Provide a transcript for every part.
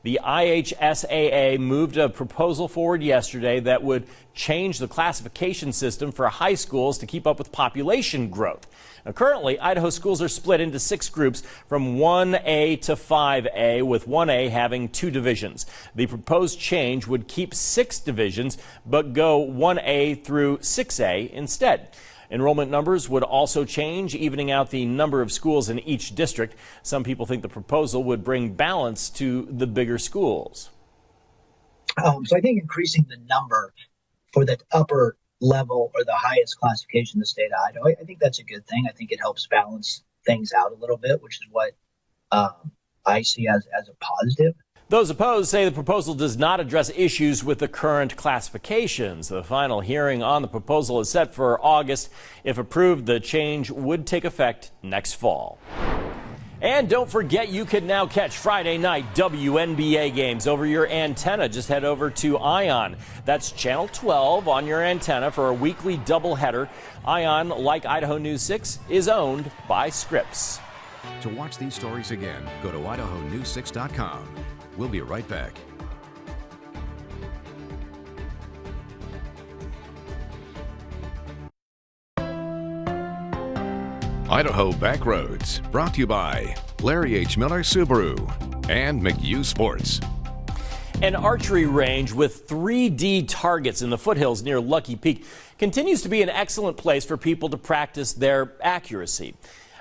The IHSAA moved a proposal forward yesterday that would change the classification system for high schools to keep up with population growth. Now, currently, Idaho schools are split into 6 groups from 1A to 5A, with 1A having 2 divisions. The proposed change would keep 6 divisions, but go 1A through 6A instead. Enrollment numbers would also change, evening out the number of schools in each district. Some people think the proposal would bring balance to the bigger schools. So I think increasing the number for the upper level or the highest classification in the state of Idaho, I think that's a good thing. I think it helps balance things out a little bit, which is what I see as a positive. Those opposed say the proposal does not address issues with the current classifications. The final hearing on the proposal is set for August. If approved, the change would take effect next fall. And don't forget, you can now catch Friday night WNBA games over your antenna. Just head over to ION. That's channel 12 on your antenna for a weekly doubleheader. ION, like Idaho News 6, is owned by Scripps. To watch these stories again, go to idahonews6.com. We'll be right back. Idaho Backroads, brought to you by Larry H. Miller Subaru and McHugh Sports. An archery range with 3D targets in the foothills near Lucky Peak continues to be an excellent place for people to practice their accuracy.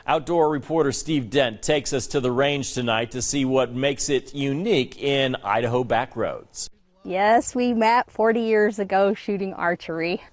Outdoor reporter Steve Dent takes us to the range tonight to see what makes it unique in Idaho Backroads. Yes, we met 40 years ago shooting archery.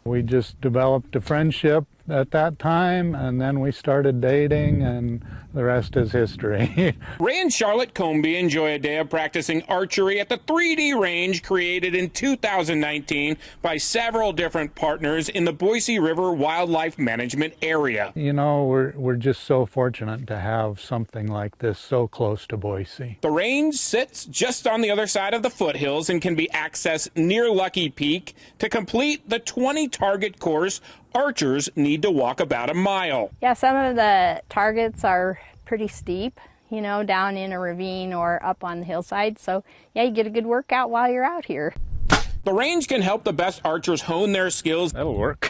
We just developed a friendship at that time, and then we started dating, and the rest is history. Ray and Charlotte Comby enjoy a day of practicing archery at the 3D range created in 2019 by several different partners in the Boise River Wildlife Management Area. You know, we're just so fortunate to have something like this so close to Boise. The range sits just on the other side of the foothills and can be accessed near Lucky Peak. To complete the 20-target course, archers need to walk about a mile. Yeah, some of the targets are pretty steep, you know, down in a ravine or up on the hillside. So, yeah, you get a good workout while you're out here. The range can help the best archers hone their skills. That'll work.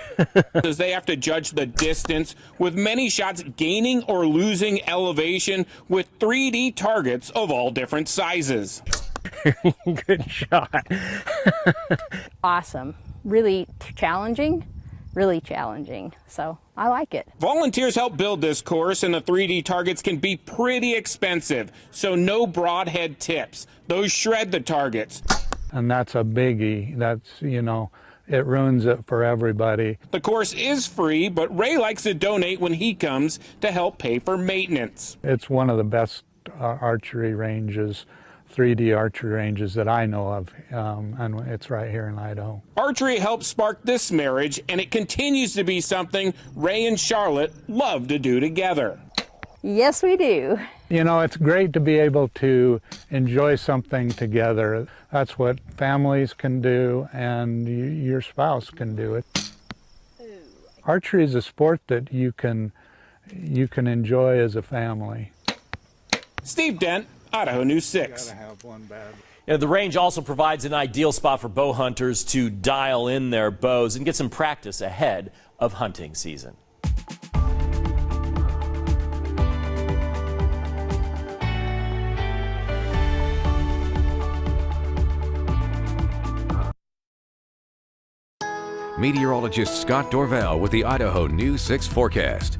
As they have to judge the distance, with many shots gaining or losing elevation with 3D targets of all different sizes. Good shot. Awesome. Really challenging. Really challenging, so I like it. Volunteers help build this course, and the 3D targets can be pretty expensive, so no broadhead tips. Those shred the targets. And that's a biggie. That's, you know, it ruins it for everybody. The course is free, but Ray likes to donate when he comes to help pay for maintenance. It's one of the best archery ranges, 3D archery ranges that I know of, and it's right here in Idaho. Archery helped spark this marriage, and it continues to be something Ray and Charlotte love to do together. Yes, we do. You know, it's great to be able to enjoy something together. That's what families can do, and your spouse can do it. Archery is a sport that you can enjoy as a family. Steve Dent, Idaho News 6. The range also provides an ideal spot for bow hunters to dial in their bows and get some practice ahead of hunting season. Meteorologist Scott Dorval with the Idaho News 6 forecast.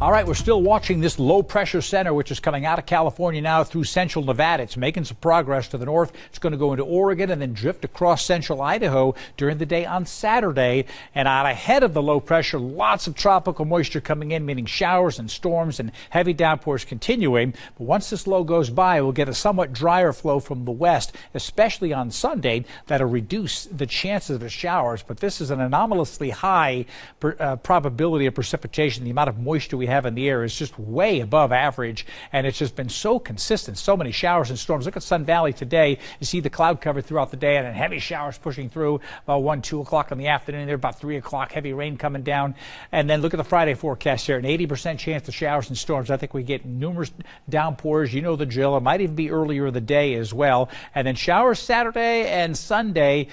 All right, we're still watching this low pressure center, which is coming out of California now through central Nevada. It's making some progress to the north. It's going to go into Oregon and then drift across central Idaho during the day on Saturday. And out ahead of the low pressure, lots of tropical moisture coming in, meaning showers and storms and heavy downpours continuing. But once this low goes by, we'll get a somewhat drier flow from the west, especially on Sunday. That'll reduce the chances of showers. But this is an anomalously high probability of precipitation, the amount of moisture we have have in the air is just way above average, and it's just been so consistent. So many showers and storms. Look at Sun Valley today. You see the cloud cover throughout the day, and then heavy showers pushing through about 1, 2 o'clock in the afternoon. There about 3 o'clock, heavy rain coming down. And then look at the Friday forecast here, an 80% chance of showers and storms. I think we get numerous downpours. You know the drill. It might even be earlier in the day as well. And then showers Saturday and Sunday.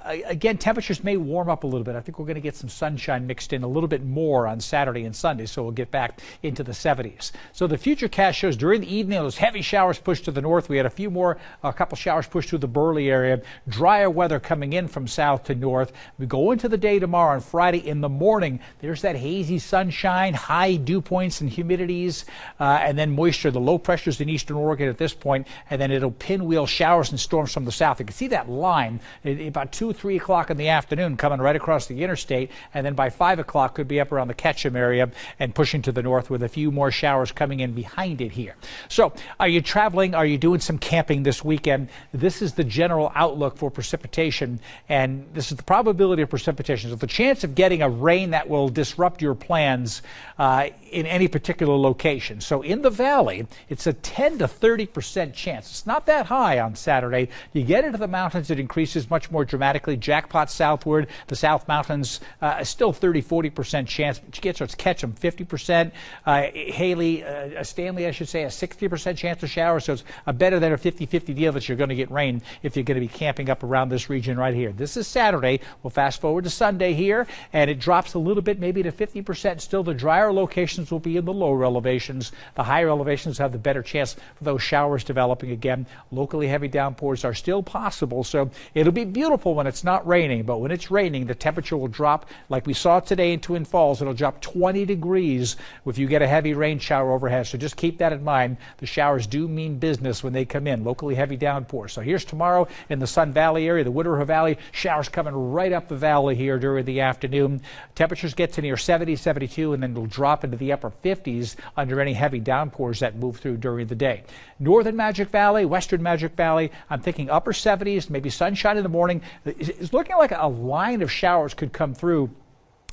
Again, temperatures may warm up a little bit. I think we're going to get some sunshine mixed in a little bit more on Saturday and Sunday, so we'll get back into the 70s. So the futurecast shows during the evening, those heavy showers pushed to the north. We had a couple showers pushed through the Burley area. Drier weather coming in from south to north. We go into the day tomorrow on Friday in the morning. There's that hazy sunshine, high dew points and humidities, and then moisture. The low pressures in eastern Oregon at this point, and then it'll pinwheel showers and storms from the south. You can see that line about 2, 3 o'clock in the afternoon coming right across the interstate, and then by 5 o'clock could be up around the Ketchum area and pushing to the north with a few more showers coming in behind it here. So are you traveling? Are you doing some camping this weekend? This is the general outlook for precipitation, and this is the probability of precipitation. So the chance of getting a rain that will disrupt your plans in any particular location. So in the valley, it's a 10 to 30% chance. It's not that high on Saturday. You get into the mountains, it increases much more dramatically. Jackpot southward, the South Mountains, still 30-40% chance. But you get towards Ketchum, 50%. Haley, Stanley, I should say, a 60% chance of showers. So it's a better than a 50-50 deal that you're going to get rain if you're going to be camping up around this region right here. This is Saturday. We'll fast forward to Sunday here, and it drops a little bit, maybe to 50%. Still, the drier locations will be in the lower elevations. The higher elevations have the better chance for those showers developing again. Locally heavy downpours are still possible, so it'll be beautiful when it's not raining, but when it's raining, the temperature will drop like we saw today in Twin Falls. It'll drop 20 degrees if you get a heavy rain shower overhead. So just keep that in mind. The showers do mean business when they come in, locally heavy downpours. So here's tomorrow in the Sun Valley area, the Wood River Valley, showers coming right up the valley here during the afternoon. Temperatures get to near 70, 72, and then will drop into the upper 50s under any heavy downpours that move through during the day. Northern Magic Valley, Western Magic Valley, I'm thinking upper 70s, maybe sunshine in the morning. It's looking like a line of showers could come through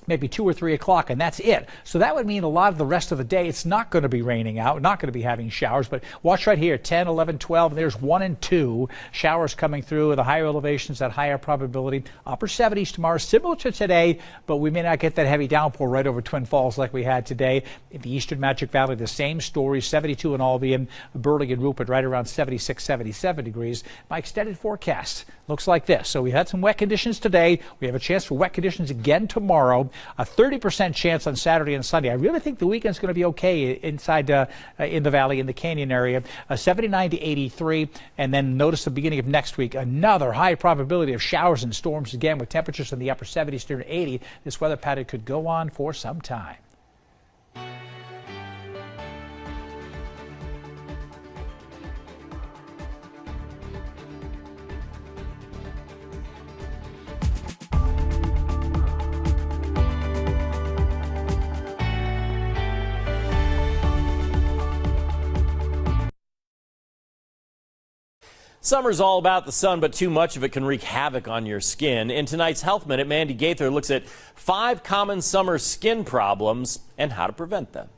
maybe 2 or 3 o'clock, and that's it. So that would mean a lot of the rest of the day it's not going to be raining out, not going to be having showers. But watch right here, 10, 11, 12, and there's 1 and 2 showers coming through. The higher elevations, that higher probability. Upper 70s tomorrow, similar to today, but we may not get that heavy downpour right over Twin Falls like we had today. In the Eastern Magic Valley, the same story, 72 in Albion, Burley and Rupert right around 76, 77 degrees. My extended forecast looks like this. So we had some wet conditions today. We have a chance for wet conditions again tomorrow. A 30% chance on Saturday and Sunday. I really think the weekend's going to be okay inside in the valley, in the canyon area. 79 to 83. And then notice the beginning of next week, another high probability of showers and storms again with temperatures in the upper 70s to 80. This weather pattern could go on for some time. Summer's all about the sun, but too much of it can wreak havoc on your skin. In tonight's Health Minute, Mandy Gaither looks at 5 common summer skin problems and how to prevent them.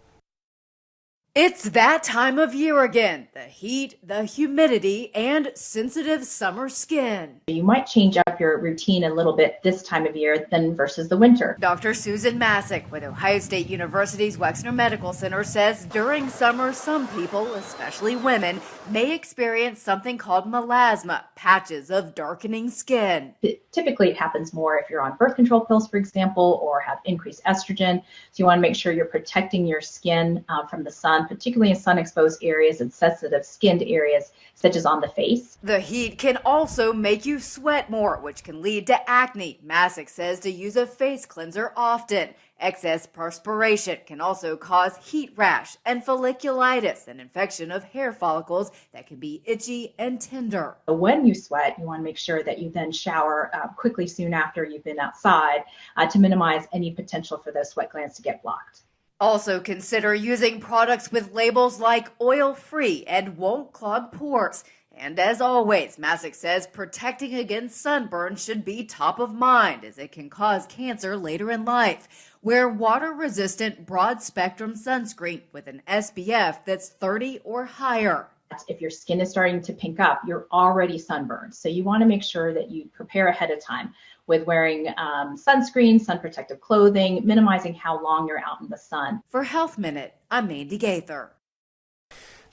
It's that time of year again. The heat, the humidity, and sensitive summer skin. You might change up your routine a little bit this time of year than versus the winter. Dr. Susan Masick with Ohio State University's Wexner Medical Center says during summer, some people, especially women, may experience something called melasma, patches of darkening skin. Typically, it happens more if you're on birth control pills, for example, or have increased estrogen. So you want to make sure you're protecting your skin from the sun, particularly in sun-exposed areas and sensitive skinned areas, such as on the face. The heat can also make you sweat more, which can lead to acne. Masick says to use a face cleanser often. Excess perspiration can also cause heat rash and folliculitis, an infection of hair follicles that can be itchy and tender. When you sweat, you want to make sure that you then shower quickly soon after you've been outside to minimize any potential for those sweat glands to get blocked. Also consider using products with labels like oil-free and won't clog pores. And as always, Masick says protecting against sunburn should be top of mind as it can cause cancer later in life. Wear water-resistant broad-spectrum sunscreen with an SPF that's 30 or higher. If your skin is starting to pink up, you're already sunburned. So you want to make sure that you prepare ahead of time with wearing sunscreen, sun protective clothing, minimizing how long you're out in the sun. For Health Minute, I'm Mandy Gaither.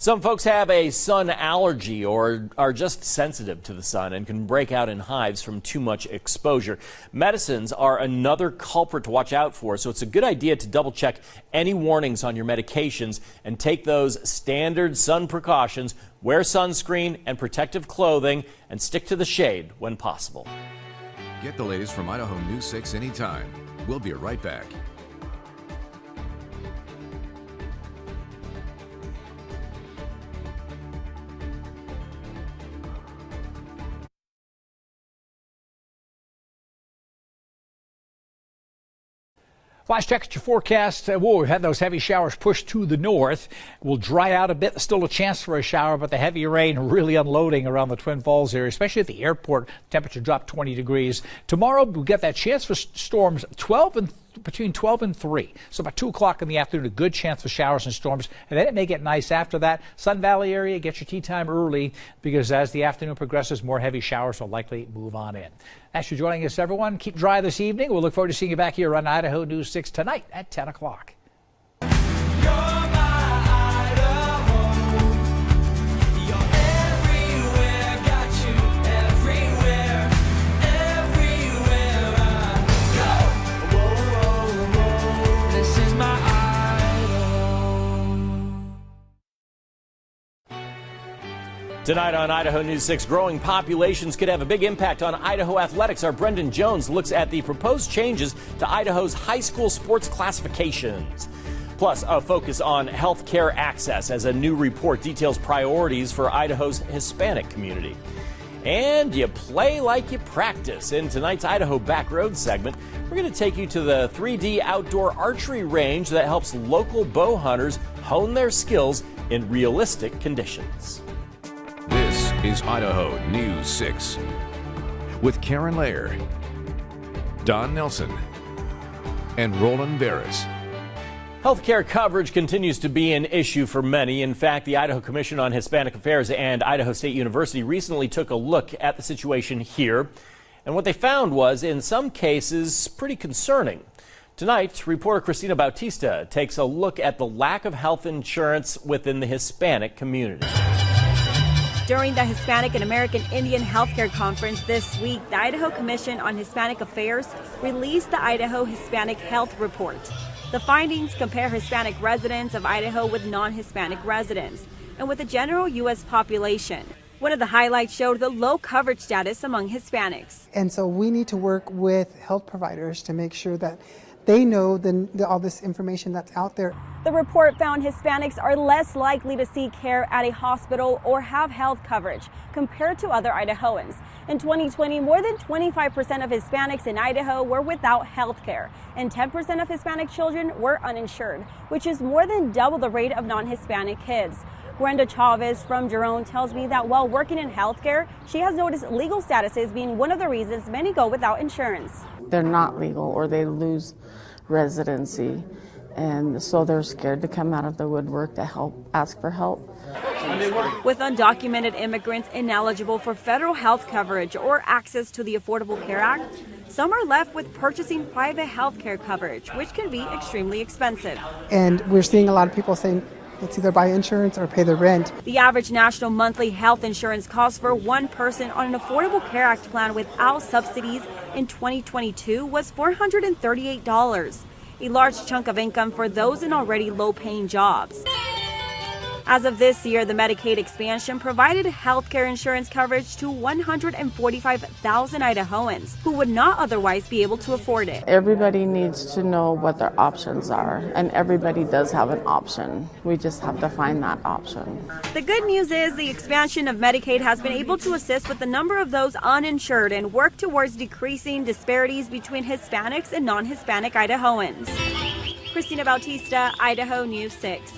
Some folks have a sun allergy or are just sensitive to the sun and can break out in hives from too much exposure. Medicines are another culprit to watch out for, so it's a good idea to double check any warnings on your medications and take those standard sun precautions. Wear sunscreen and protective clothing and stick to the shade when possible. Get the latest from Idaho News 6 anytime. We'll be right back. Last check at your forecast. We've had those heavy showers push to the north. We'll dry out a bit. Still a chance for a shower, but the heavy rain really unloading around the Twin Falls area, especially at the airport. Temperature dropped 20 degrees. Tomorrow, we'll get that chance for storms between 12 and 3. So about 2 o'clock in the afternoon, a good chance for showers and storms. And then it may get nice after that. Sun Valley area, get your tea time early because as the afternoon progresses, more heavy showers will likely move on in. Thanks for joining us, everyone. Keep dry this evening. We'll look forward to seeing you back here on Idaho News 6 tonight at 10 o'clock. Tonight on Idaho News 6, growing populations could have a big impact on Idaho athletics. Our Brendan Jones looks at the proposed changes to Idaho's high school sports classifications. Plus, a focus on health care access as a new report details priorities for Idaho's Hispanic community. And you play like you practice. In tonight's Idaho Backroads segment, we're going to take you to the 3D outdoor archery range that helps local bow hunters hone their skills in realistic conditions. This is Idaho News 6 with Karen Lair, Don Nelson, and Roland Barris. Healthcare coverage continues to be an issue for many. In fact, the Idaho Commission on Hispanic Affairs and Idaho State University recently took a look at the situation here. And what they found was, in some cases, pretty concerning. Tonight, reporter Christina Bautista takes a look at the lack of health insurance within the Hispanic community. During the Hispanic and American Indian Healthcare Conference this week, the Idaho Commission on Hispanic Affairs released the Idaho Hispanic Health Report. The findings compare Hispanic residents of Idaho with non-Hispanic residents and with the general U.S. population. One of the highlights showed the low coverage status among Hispanics. And so we need to work with health providers to make sure that they know all this information that's out there. The report found Hispanics are less likely to seek care at a hospital or have health coverage compared to other Idahoans. In 2020, more than 25% of Hispanics in Idaho were without health care, and 10% of Hispanic children were uninsured, which is more than double the rate of non-Hispanic kids. Brenda Chavez from Jerome tells me that while working in healthcare, she has noticed legal statuses being one of the reasons many go without insurance. They're not legal or they lose residency, and so they're scared to come out of the woodwork to ask for help. With undocumented immigrants ineligible for federal health coverage or access to the Affordable Care Act, some are left with purchasing private health care coverage, which can be extremely expensive. And we're seeing a lot of people saying it's either buy insurance or pay the rent. The average national monthly health insurance cost for one person on an Affordable Care Act plan without subsidies in 2022 was $438, a large chunk of income for those in already low-paying jobs. As of this year, the Medicaid expansion provided health care insurance coverage to 145,000 Idahoans who would not otherwise be able to afford it. Everybody needs to know what their options are, and everybody does have an option. We just have to find that option. The good news is the expansion of Medicaid has been able to assist with the number of those uninsured and work towards decreasing disparities between Hispanics and non-Hispanic Idahoans. Christina Bautista, Idaho News 6.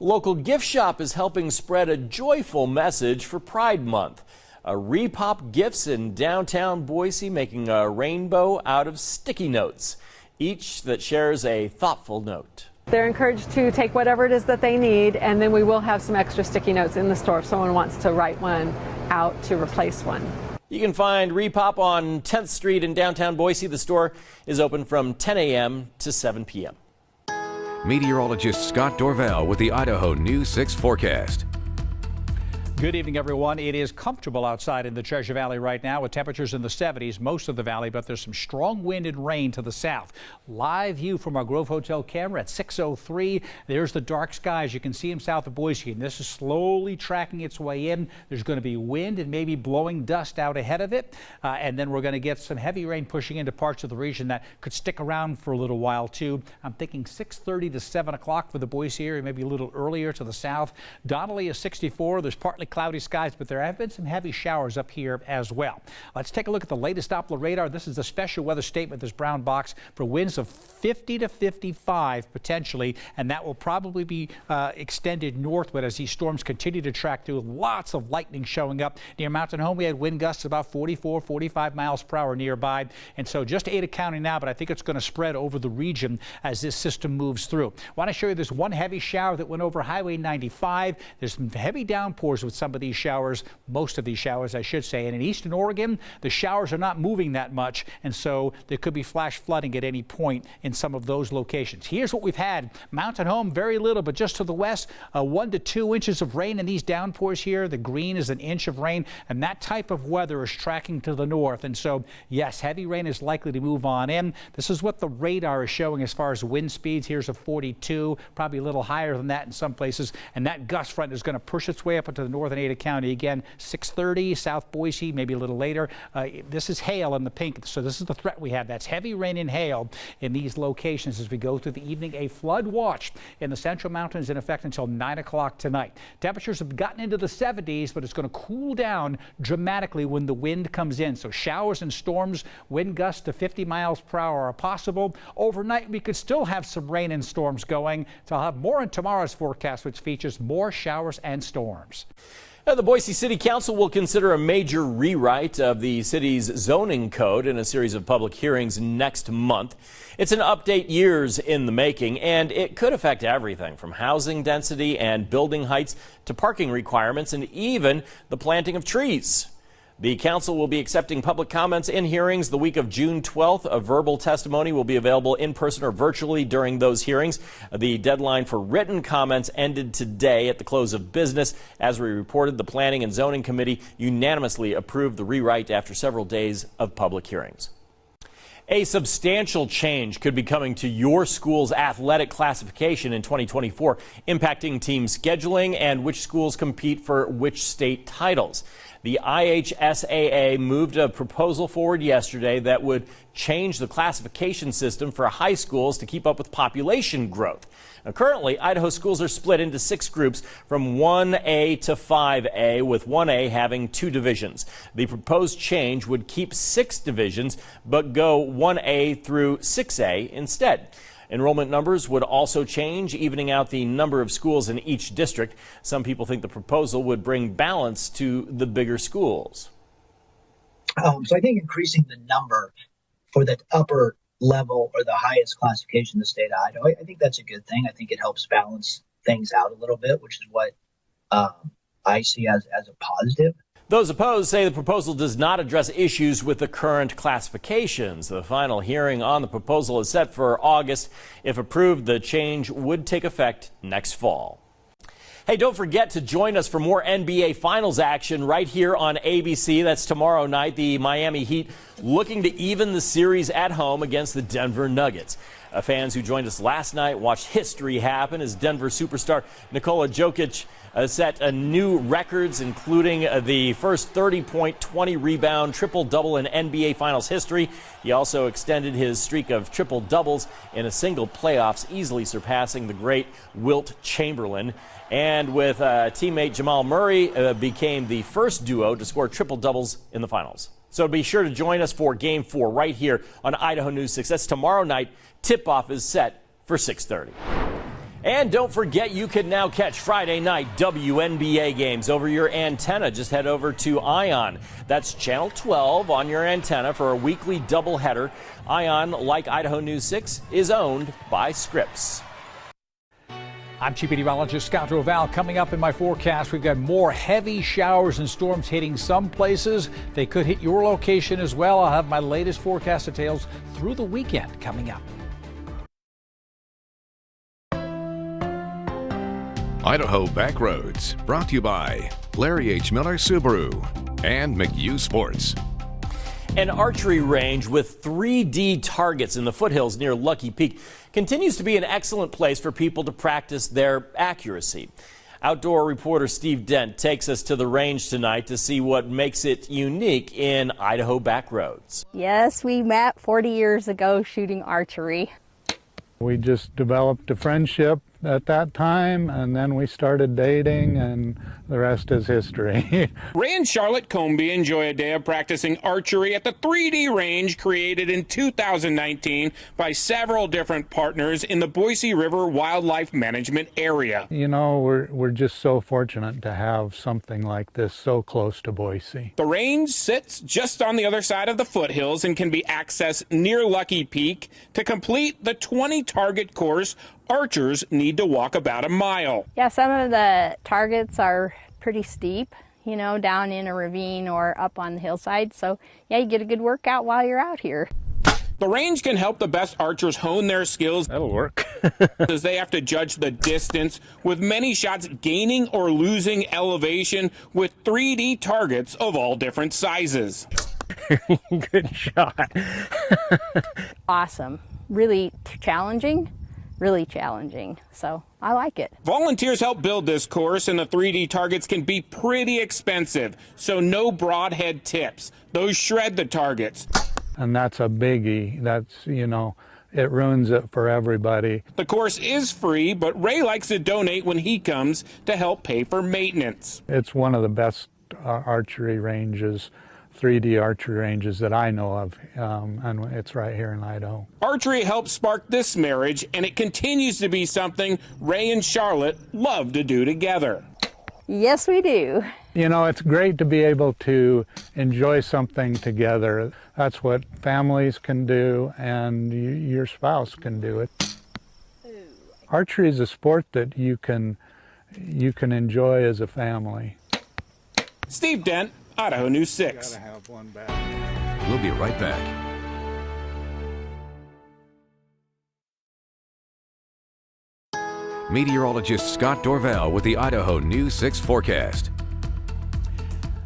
Local gift shop is helping spread a joyful message for Pride Month. Repop Gifts in downtown Boise making a rainbow out of sticky notes. each that shares a thoughtful note. They're encouraged to take whatever it is that they need, and then we will have some extra sticky notes in the store if someone wants to write one out to replace one. You can find Repop on 10th Street in downtown Boise. The store is open from 10 a.m. to 7 p.m. Meteorologist Scott Dorval with the Idaho News 6 forecast. Good evening, everyone. It is comfortable outside in the Treasure Valley right now with temperatures in the 70s, most of the valley, but there's some strong wind and rain to the south. Live view from our Grove Hotel camera at 6:03. There's the dark skies. You can see them south of Boise, and this is slowly tracking its way in. There's going to be wind and maybe blowing dust out ahead of it, and then we're going to get some heavy rain pushing into parts of the region that could stick around for a little while, too. I'm thinking 6:30 to 7 o'clock for the Boise area, maybe a little earlier to the south. Donnelly is 64. There's partly cloudy skies, but there have been some heavy showers up here as well. Let's take a look at the latest Doppler radar. This is the special weather statement, this brown box, for winds of 50 to 55 potentially, and that will probably be extended northward as these storms continue to track through. Lots of lightning showing up near Mountain Home. We had wind gusts about 44, 45 miles per hour nearby, and so just Ada County now, but I think it's going to spread over the region as this system moves through. I want to show you this one heavy shower that went over Highway 95. There's some heavy downpours with some of these showers, most of these showers, I should say. And in eastern Oregon, the showers are not moving that much, and so there could be flash flooding at any point in some of those locations. Here's what we've had. Mountain Home, very little, but just to the west, 1 to 2 inches of rain in these downpours here. The green is an inch of rain, and that type of weather is tracking to the north. And so, yes, heavy rain is likely to move on in. This is what the radar is showing as far as wind speeds. Here's a 42, probably a little higher than that in some places, and that gust front is going to push its way up into the northern Ada County. Again, 6:30, South Boise, maybe a little later. This is hail in the pink, so this is the threat we have. That's heavy rain and hail in these locations as we go through the evening. A flood watch in the Central Mountains in effect until 9 o'clock tonight. Temperatures have gotten into the 70s, but it's going to cool down dramatically when the wind comes in. So showers and storms, wind gusts to 50 miles per hour are possible. Overnight, we could still have some rain and storms going. So I'll have more in tomorrow's forecast, which features more showers and storms. The Boise City Council will consider a major rewrite of the city's zoning code in a series of public hearings next month. It's an update years in the making, and it could affect everything from housing density and building heights to parking requirements and even the planting of trees. The council will be accepting public comments in hearings the week of June 12th. A verbal testimony will be available in person or virtually during those hearings. The deadline for written comments ended today at the close of business. As we reported, the Planning and Zoning Committee unanimously approved the rewrite after several days of public hearings. A substantial change could be coming to your school's athletic classification in 2024, impacting team scheduling and which schools compete for which state titles. The IHSAA moved a proposal forward yesterday that would change the classification system for high schools to keep up with population growth. Now, currently, Idaho schools are split into 6 groups from 1A to 5A, with 1A having 2 divisions. The proposed change would keep 6 divisions, but go 1A through 6A instead. Enrollment numbers would also change, evening out the number of schools in each district. Some people think the proposal would bring balance to the bigger schools. So I think increasing the number for the upper level or the highest classification in the state of Idaho, I think that's a good thing. I think it helps balance things out a little bit, which is what I see as a positive. Those opposed say the proposal does not address issues with the current classifications. The final hearing on the proposal is set for August. If approved, the change would take effect next fall. Hey, don't forget to join us for more NBA Finals action right here on ABC. That's tomorrow night. The Miami Heat looking to even the series at home against the Denver Nuggets. Fans who joined us last night watched history happen as Denver superstar Nikola Jokic set new records, including the first 30-point, 20-rebound triple-double in NBA Finals history. He also extended his streak of triple-doubles in a single playoffs, easily surpassing the great Wilt Chamberlain. And with teammate Jamal Murray, became the first duo to score triple-doubles in the finals. So be sure to join us for Game 4 right here on Idaho News 6. That's tomorrow night. Tip-off is set for 6:30. And don't forget, you can now catch Friday night WNBA games over your antenna. Just head over to ION. That's channel 12 on your antenna for a weekly doubleheader. ION, like Idaho News 6, is owned by Scripps. I'm Chief Meteorologist Scott Dorval. Coming up in my forecast, we've got more heavy showers and storms hitting some places. They could hit your location as well. I'll have my latest forecast details through the weekend coming up. Idaho Backroads, brought to you by Larry H. Miller Subaru and McHugh Sports. An archery range with 3D targets in the foothills near Lucky Peak continues to be an excellent place for people to practice their accuracy. Outdoor reporter Steve Dent takes us to the range tonight to see what makes it unique in Idaho Backroads. Yes, we met 40 years ago shooting archery. We just developed a friendship at that time, and then we started dating, and the rest is history. Ray and Charlotte Comby enjoy a day of practicing archery at the 3D range created in 2019 by several different partners in the Boise River Wildlife Management Area. You know, we're just so fortunate to have something like this so close to Boise. The range sits just on the other side of the foothills and can be accessed near Lucky Peak. To complete the 20-target course, archers need to walk about a mile. Yeah, some of the targets are pretty steep, you know, down in a ravine or up on the hillside. So, yeah, you get a good workout while you're out here. The range can help the best archers hone their skills. That'll work. As they have to judge the distance, with many shots gaining or losing elevation with 3D targets of all different sizes. Good shot. Awesome. Really challenging. Really challenging, so I like it. Volunteers help build this course, and the 3D targets can be pretty expensive, so no broadhead tips. Those shred the targets. And that's a biggie. That's, you know, it ruins it for everybody. The course is free, but Ray likes to donate when he comes to help pay for maintenance. It's one of the best archery ranges, 3D archery ranges that I know of, and it's right here in Idaho. Archery helped spark this marriage, and it continues to be something Ray and Charlotte love to do together. Yes, we do. You know, it's great to be able to enjoy something together. That's what families can do, and your spouse can do it. Archery is a sport that you can enjoy as a family. Steve Dent, Idaho News 6. Gotta have one back. We'll be right back. Meteorologist Scott Dorval with the Idaho News 6 forecast.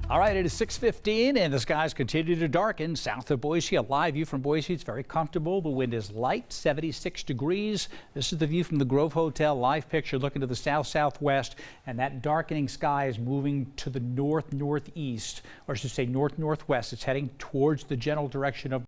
All right, it is 6:15 and the skies continue to darken south of Boise. A live view from Boise. It's very comfortable. The wind is light, 76 degrees. This is the view from the Grove Hotel. Live picture looking to the south-southwest, and that darkening sky is moving to the north-northeast, or I should say north-northwest. It's heading towards the general direction of